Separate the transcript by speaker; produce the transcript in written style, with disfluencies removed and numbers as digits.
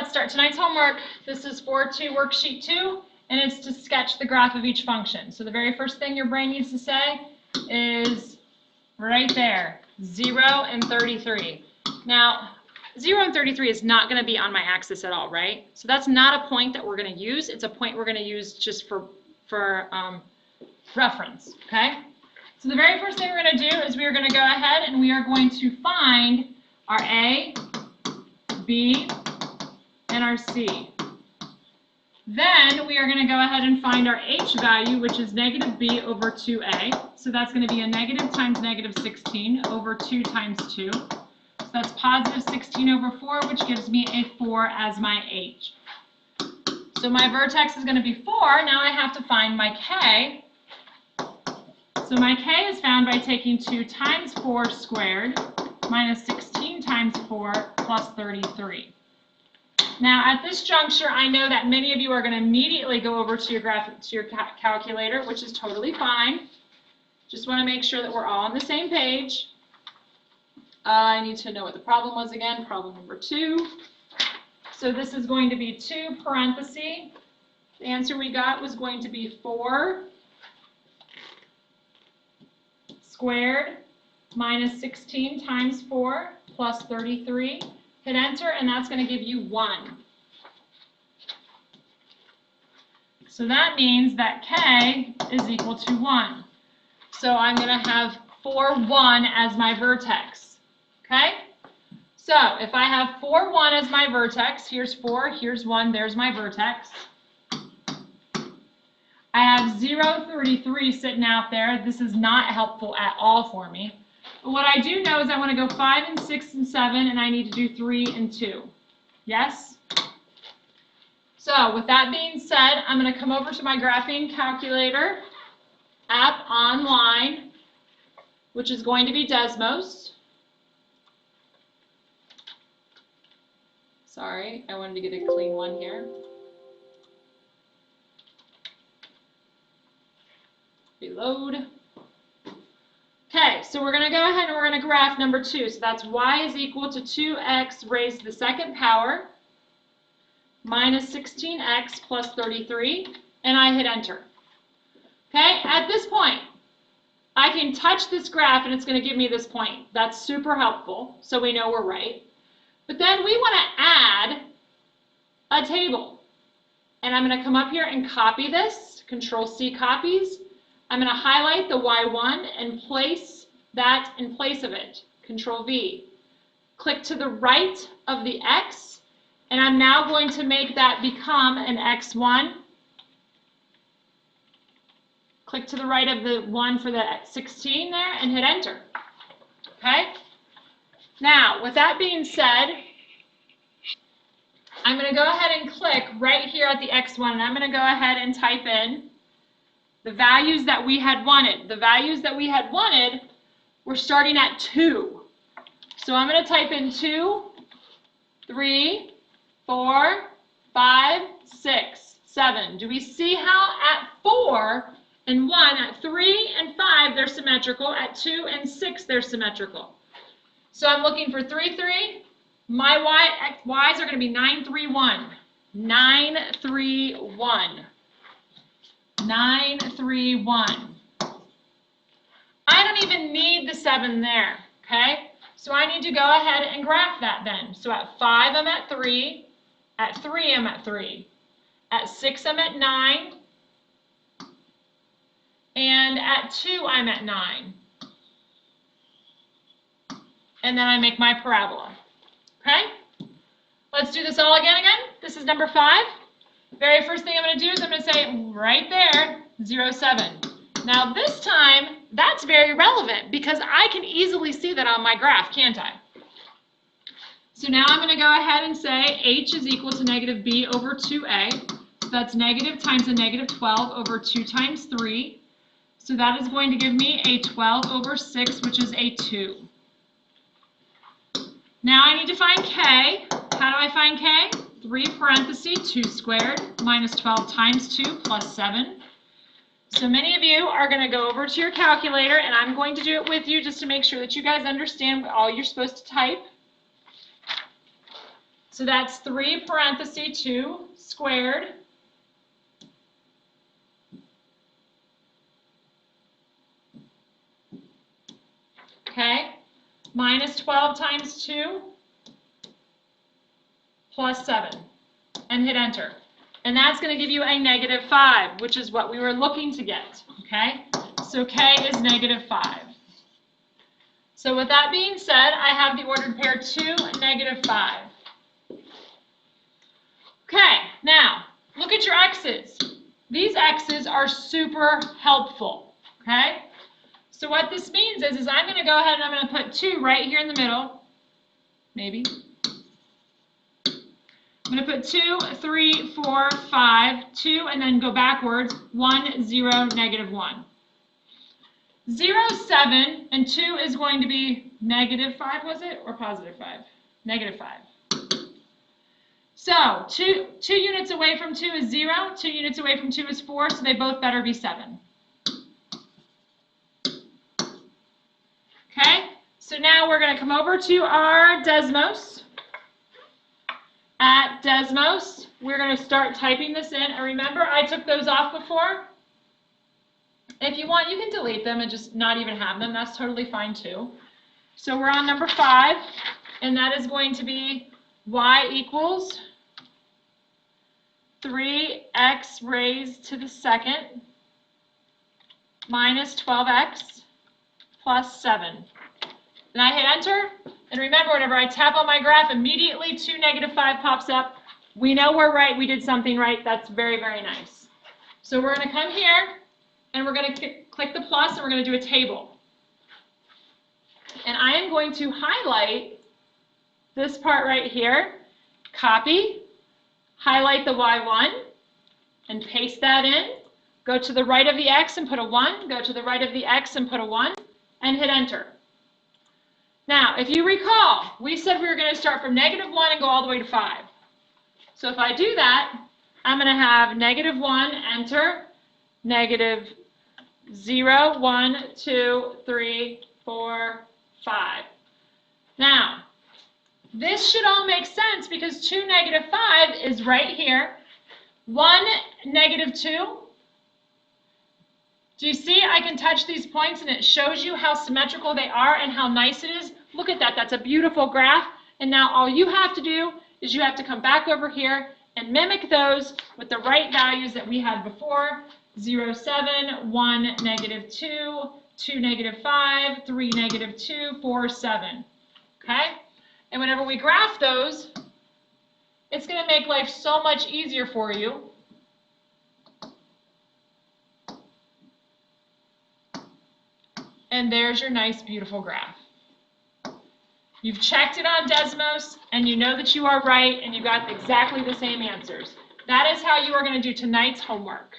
Speaker 1: start tonight's homework. This is 4-2 worksheet 2, and it's to sketch the graph of each function. So the very first thing your brain needs to say is right there, 0 and 33. Now, 0 and 33 is not going to be on my axis at all, right? So that's not a point that we're going to use. It's a point we're going to use just for reference, okay? So the very first thing we're going to do is we are going to go ahead and we are going to find our A, B, and our C. Then we are going to go ahead and find our H value, which is negative B over 2A. So that's going to be a negative times negative 16 over 2 times 2. So that's positive 16 over 4, which gives me a 4 as my H. So my vertex is going to be 4. Now I have to find my K. So my K is found by taking 2 times 4 squared minus 16 times 4 plus 33. Now at this juncture, I know that many of you are going to immediately go over to your calculator, which is totally fine. Just want to make sure that we're all on the same page. I need to know what the problem was again, problem number 2. So this is going to be 2 parentheses. The answer we got was going to be 4 squared minus 16 times 4 plus 33. Hit enter, and that's going to give you 1. So that means that K is equal to 1. So I'm going to have 4, 1 as my vertex. Okay? So if I have 4, 1 as my vertex, here's 4, here's 1, there's my vertex. I have 0, 33 sitting out there. This is not helpful at all for me. But what I do know is I want to go 5 and 6 and 7, and I need to do 3 and 2. Yes? So with that being said, I'm going to come over to my graphing calculator app online, which is going to be Desmos. Sorry, I wanted to get a clean one here. Reload. Okay, so we're going to go ahead and we're going to graph number 2. So that's y is equal to 2x raised to the second power minus 16x plus 33, and I hit enter. Okay, at this point, I can touch this graph and it's going to give me this point. That's super helpful, so we know we're right. But then we want to add a table. And I'm going to come up here and copy this, Control-C copies. I'm going to highlight the Y1 and place that in place of it, Control-V. Click to the right of the X, and I'm now going to make that become an X1. Click to the right of the 1 for the 16 there and hit enter. Okay? Now, with that being said, I'm going to go ahead and click right here at the X1, and I'm going to go ahead and type in the values that we had wanted. The values that we had wanted were starting at 2. So I'm going to type in 2, 3, 4, 5, 6, 7. Do we see how at 4 and 1, at 3 and 5, they're symmetrical. At 2 and 6, they're symmetrical. So I'm looking for 3, 3. My y's are going to be 9, 3, 1. 9, 3, 1. 9, 3, 1. I don't even need the 7 there, okay? So I need to go ahead and graph that then. So at 5, I'm at 3. At 3, I'm at 3. At 6, I'm at 9. And at 2, I'm at 9. And then I make my parabola. Okay? Let's do this all again. This is number 5. Very first thing I'm going to do is I'm going to say right there, 0, 7. Now this time, that's very relevant because I can easily see that on my graph, can't I? So now I'm going to go ahead and say h is equal to negative b over 2a. So that's negative times a negative 12 over 2 times 3. So that is going to give me a 12 over 6, which is a 2. Now I need to find k. How do I find k? 3 parentheses, 2 squared, minus 12 times 2 plus 7. So many of you are going to go over to your calculator, and I'm going to do it with you just to make sure that you guys understand what all you're supposed to type. So that's 3 parentheses 2 squared. Okay, minus 12 times 2 plus 7, and hit enter. And that's going to give you a negative 5, which is what we were looking to get, okay? So K is negative 5. So with that being said, I have the ordered pair 2, negative 5. Okay, now, look at your X's. These X's are super helpful, okay? So what this means is I'm going to go ahead and I'm going to put 2 right here in the middle, maybe. I'm going to put 2, 3, 4, 5, 2, and then go backwards, 1, 0, negative 1. 0, 7, and 2 is going to be negative 5, was it, or positive 5? Negative 5. So 2 units away from 2 is 0, 2 units away from 2 is 4, so they both better be 7. Okay, so now we're going to come over to our Desmos. At Desmos, we're going to start typing this in. And remember, I took those off before. If you want, you can delete them and just not even have them. That's totally fine too. So we're on number 5, and that is going to be y equals 3x raised to the second minus 12x plus 7. And I hit enter. And remember, whenever I tap on my graph, immediately 2, negative 5 pops up. We know we're right. We did something right. That's very, very nice. So we're going to come here, and we're going to click the plus, and we're going to do a table. And I am going to highlight this part right here, copy, highlight the y1, and paste that in. Go to the right of the x and put a 1. Go to the right of the x and put a 1, and hit enter. Now, if you recall, we said we were going to start from negative 1 and go all the way to 5. So if I do that, I'm going to have negative 1, enter, negative 0, 1, 2, 3, 4, 5. Now, this should all make sense because 2, negative 5 is right here. 1, negative 2. Do you see I can touch these points and it shows you how symmetrical they are and how nice it is? Look at that. That's a beautiful graph. And now all you have to do is you have to come back over here and mimic those with the right values that we had before. 0, 7, 1, negative 2, 2, negative 5, 3, negative 2, 4, 7. Okay? And whenever we graph those, it's going to make life so much easier for you. And there's your nice, beautiful graph. You've checked it on Desmos, and you know that you are right, and you got exactly the same answers. That is how you are going to do tonight's homework.